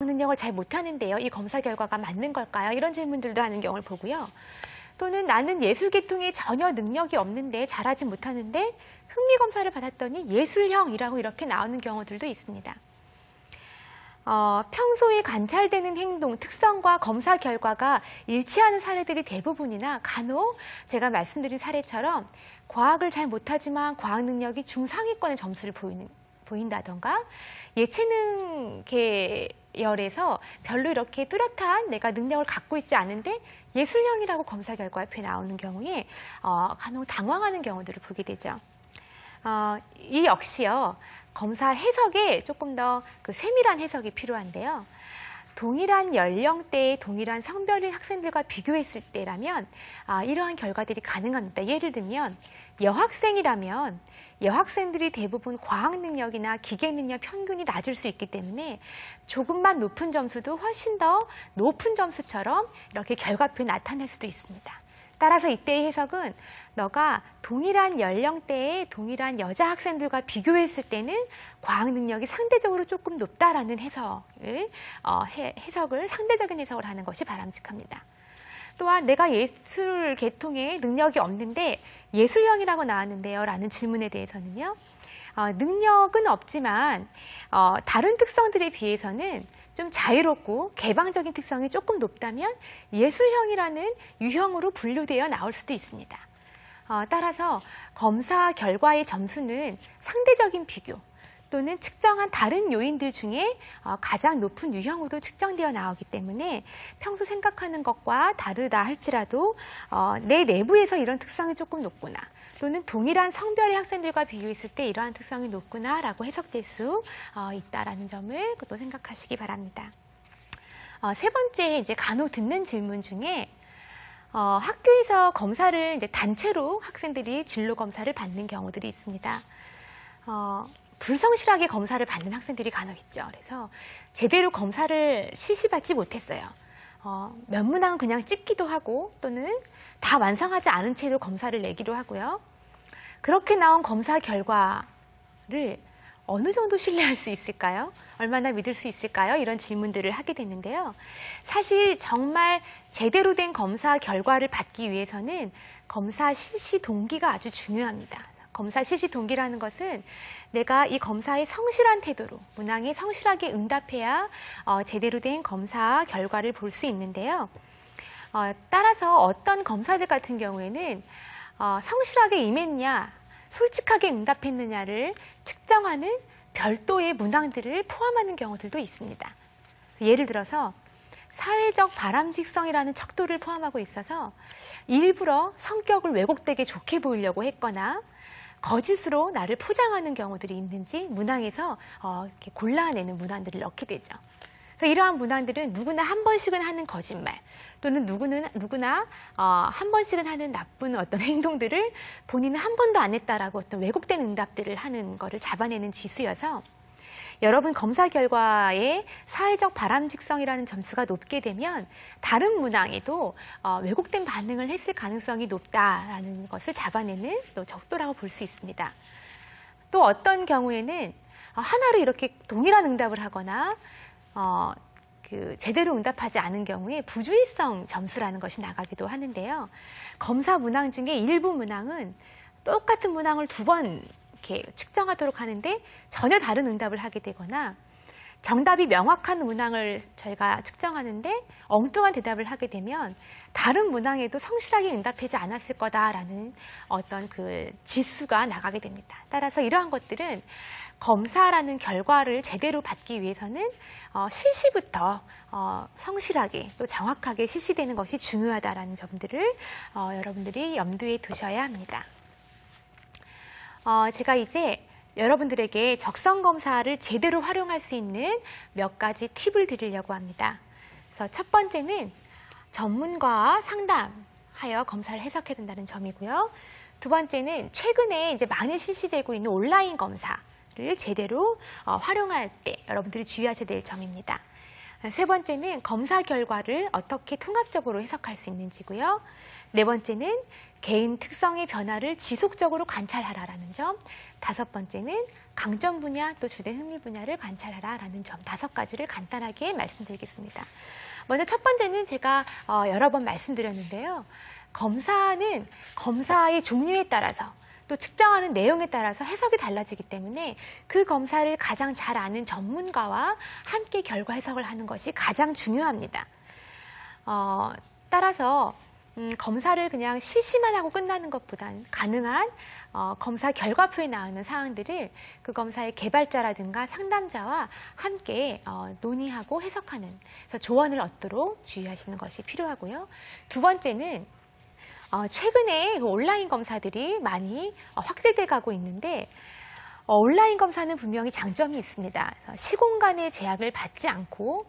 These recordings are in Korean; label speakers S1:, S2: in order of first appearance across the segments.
S1: 능력을 잘 못하는데요. 이 검사 결과가 맞는 걸까요? 이런 질문들도 하는 경우를 보고요. 또는 나는 예술 계통에 전혀 능력이 없는데 잘하지 못하는데 흥미 검사를 받았더니 예술형이라고 이렇게 나오는 경우들도 있습니다. 평소에 관찰되는 행동, 특성과 검사 결과가 일치하는 사례들이 대부분이나 간혹 제가 말씀드린 사례처럼 과학을 잘 못하지만 과학 능력이 중상위권의 점수를 보인다던가 예체능 계열에서 별로 이렇게 뚜렷한 내가 능력을 갖고 있지 않은데 예술형이라고 검사 결과 옆에 나오는 경우에 간혹 당황하는 경우들을 보게 되죠. 이 역시요. 검사 해석에 조금 더 세밀한 해석이 필요한데요. 동일한 연령대의 동일한 성별의 학생들과 비교했을 때라면 이러한 결과들이 가능합니다. 예를 들면 여학생이라면 여학생들이 대부분 과학 능력이나 기계 능력 평균이 낮을 수 있기 때문에 조금만 높은 점수도 훨씬 더 높은 점수처럼 이렇게 결과표에 나타날 수도 있습니다. 따라서 이때의 해석은 너가 동일한 연령대의 동일한 여자 학생들과 비교했을 때는 과학 능력이 상대적으로 조금 높다라는 해석을 상대적인 해석을 하는 것이 바람직합니다. 또한 내가 예술 계통에 능력이 없는데 예술형이라고 나왔는데요 라는 질문에 대해서는요. 능력은 없지만 다른 특성들에 비해서는 좀 자유롭고 개방적인 특성이 조금 높다면 예술형이라는 유형으로 분류되어 나올 수도 있습니다. 따라서 검사 결과의 점수는 상대적인 비교 또는 측정한 다른 요인들 중에 가장 높은 유형으로 측정되어 나오기 때문에 평소 생각하는 것과 다르다 할지라도 내 내부에서 이런 특성이 조금 높구나 또는 동일한 성별의 학생들과 비교했을 때 이러한 특성이 높구나라고 해석될 수 있다라는 점을 또 생각하시기 바랍니다. 세 번째 이제 간혹 듣는 질문 중에 학교에서 검사를 이제 단체로 학생들이 진로 검사를 받는 경우들이 있습니다. 불성실하게 검사를 받는 학생들이 간혹 있죠. 그래서 제대로 검사를 실시받지 못했어요. 몇 문항은 그냥 찍기도 하고 또는 다 완성하지 않은 채로 검사를 내기도 하고요. 그렇게 나온 검사 결과를 어느 정도 신뢰할 수 있을까요? 얼마나 믿을 수 있을까요? 이런 질문들을 하게 됐는데요. 사실 정말 제대로 된 검사 결과를 받기 위해서는 검사 실시 동기가 아주 중요합니다. 검사 실시 동기라는 것은 내가 이 검사의 성실한 태도로 문항에 성실하게 응답해야 제대로 된 검사 결과를 볼 수 있는데요. 따라서 어떤 검사들 같은 경우에는 성실하게 임했냐, 솔직하게 응답했느냐를 측정하는 별도의 문항들을 포함하는 경우들도 있습니다. 예를 들어서 사회적 바람직성이라는 척도를 포함하고 있어서 일부러 성격을 왜곡되게 좋게 보이려고 했거나 거짓으로 나를 포장하는 경우들이 있는지 문항에서 이렇게 골라내는 문항들을 넣게 되죠. 그래서 이러한 문항들은 누구나 한 번씩은 하는 거짓말 또는 누구나 한 번씩은 하는 나쁜 어떤 행동들을 본인은 한 번도 안 했다라고 어떤 왜곡된 응답들을 하는 거를 잡아내는 지수여서 여러분 검사 결과에 사회적 바람직성이라는 점수가 높게 되면 다른 문항에도 왜곡된 반응을 했을 가능성이 높다라는 것을 잡아내는 또 적도라고 볼 수 있습니다. 또 어떤 경우에는 하나로 이렇게 동일한 응답을 하거나 제대로 응답하지 않은 경우에 부주의성 점수라는 것이 나가기도 하는데요. 검사 문항 중에 일부 문항은 똑같은 문항을 두 번 이렇게 측정하도록 하는데 전혀 다른 응답을 하게 되거나 정답이 명확한 문항을 저희가 측정하는데 엉뚱한 대답을 하게 되면 다른 문항에도 성실하게 응답하지 않았을 거다라는 어떤 지수가 나가게 됩니다. 따라서 이러한 것들은 검사라는 결과를 제대로 받기 위해서는 실시부터 성실하게 또 정확하게 실시되는 것이 중요하다라는 점들을 여러분들이 염두에 두셔야 합니다. 제가 이제 여러분들에게 적성검사를 제대로 활용할 수 있는 몇 가지 팁을 드리려고 합니다. 그래서 첫 번째는 전문가와 상담하여 검사를 해석해야 된다는 점이고요. 두 번째는 최근에 이제 많이 실시되고 있는 온라인 검사를 제대로 활용할 때 여러분들이 주의하셔야 될 점입니다. 세 번째는 검사 결과를 어떻게 통합적으로 해석할 수 있는지고요. 네 번째는 개인 특성의 변화를 지속적으로 관찰하라라는 점. 다섯 번째는 강점 분야 또 주된 흥미 분야를 관찰하라라는 점. 5가지를 간단하게 말씀드리겠습니다. 먼저 첫 번째는 제가 여러 번 말씀드렸는데요. 검사는 검사의 종류에 따라서 또 측정하는 내용에 따라서 해석이 달라지기 때문에 그 검사를 가장 잘 아는 전문가와 함께 결과 해석을 하는 것이 가장 중요합니다. 따라서 검사를 그냥 실시만 하고 끝나는 것보다는 가능한 검사 결과표에 나오는 사항들을 그 검사의 개발자라든가 상담자와 함께 논의하고 해석하는, 그래서 조언을 얻도록 주의하시는 것이 필요하고요. 두 번째는 최근에 온라인 검사들이 많이 확대돼 가고 있는데 온라인 검사는 분명히 장점이 있습니다. 시공간의 제약을 받지 않고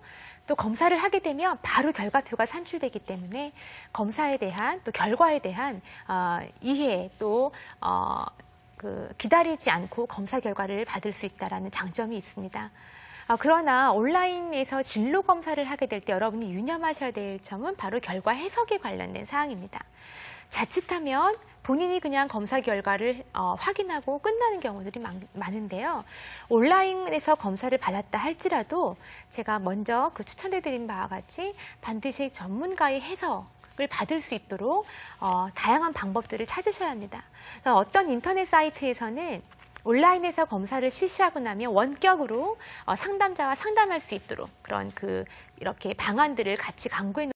S1: 또 검사를 하게 되면 바로 결과표가 산출되기 때문에 검사에 대한 또 결과에 대한 이해 또 기다리지 않고 검사 결과를 받을 수 있다는 장점이 있습니다. 그러나 온라인에서 진로 검사를 하게 될 때 여러분이 유념하셔야 될 점은 바로 결과 해석에 관련된 사항입니다. 자칫하면 본인이 그냥 검사 결과를 확인하고 끝나는 경우들이 많은데요. 온라인에서 검사를 받았다 할지라도 제가 먼저 추천해드린 바와 같이 반드시 전문가의 해석을 받을 수 있도록 다양한 방법들을 찾으셔야 합니다. 어떤 인터넷 사이트에서는 온라인에서 검사를 실시하고 나면 원격으로 상담자와 상담할 수 있도록 그런 이렇게 방안들을 같이 강구해